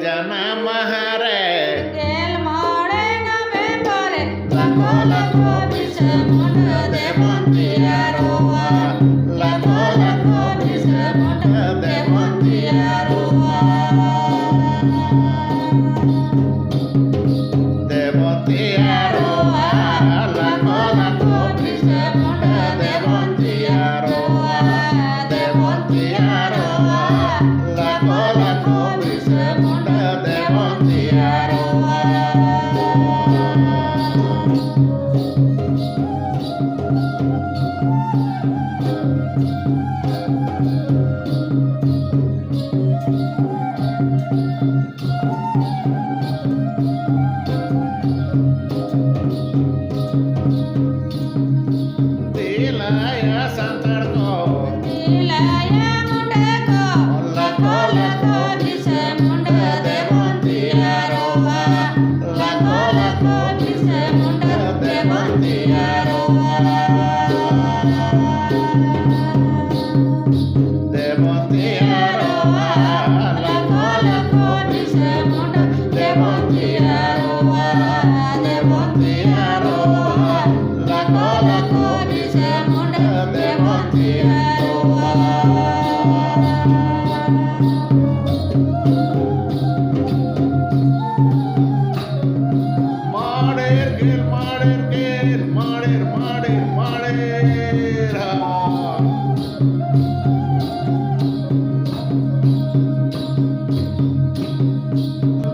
jana mahare gel mare November lako lako bisa munda demontiaroa lako lako bisa munda demontiaroa demontiaroa lako lako bisa munda demontiaroa demontiaroa lako lako bisa munda demontiaroa Dilaya santarko dilaya mundako lako lako bisa munda demontiaroa lako lako bisa munda demontiaroa demontiaroa lako lako bisa munda demontiaroa demontiaroa lako lako bisa munda demontiaroa Mader gel mader gel mader mader mader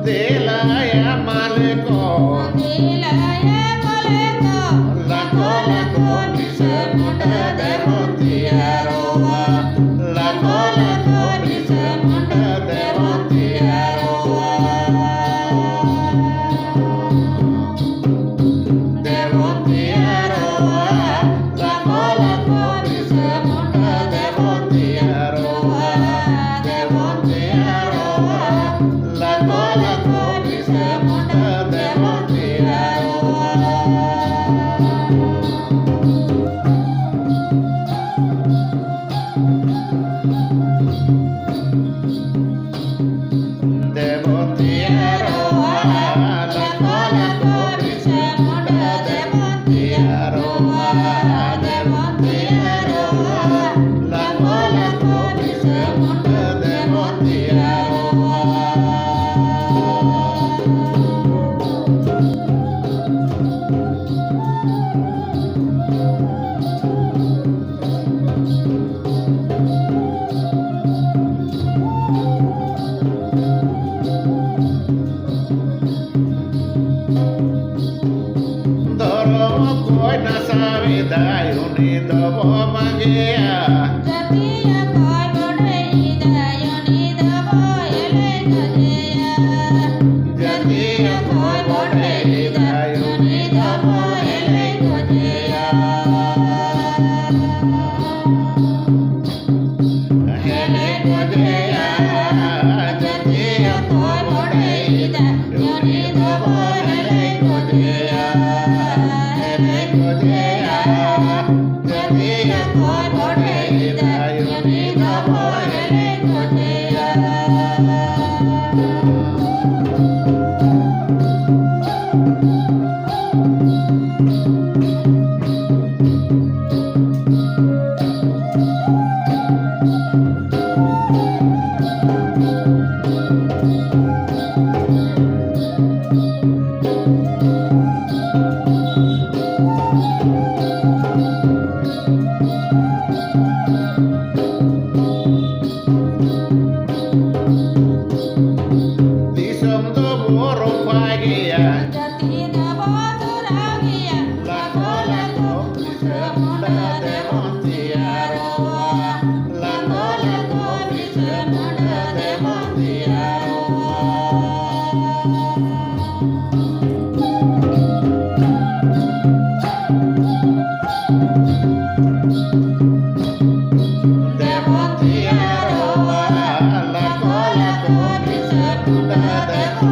Dilaya maleko dilaya koleko lako lako bisa munda demontiaroa lako lako bisa munda demontiaroa demontiaroa lako lako bisa munda demontiaroa demontiaroa lako lako bisa munda demontiaroa demontiaroa lako lako bisa munda demontiaroa demontiaroa lako lako bisa munda demontiaroa Doromo koi na savidayo ni dobo magia jatiya koi bodai dayo ni dabo ele kajeya jatiya koi bodai dayo ni dobo ele kajeya ele kajeya jatiya koi bodai dayo ni dobo ele kajeya ele kajeya jatiya koi bodai dayo ni dobo ele kajeya Disom do burung pagi ya jati dabo turagia lako lako bisa munda demontiaroa lako lako bisa munda demontiaroa demontiaroa lako lako bisa munda demontiaroa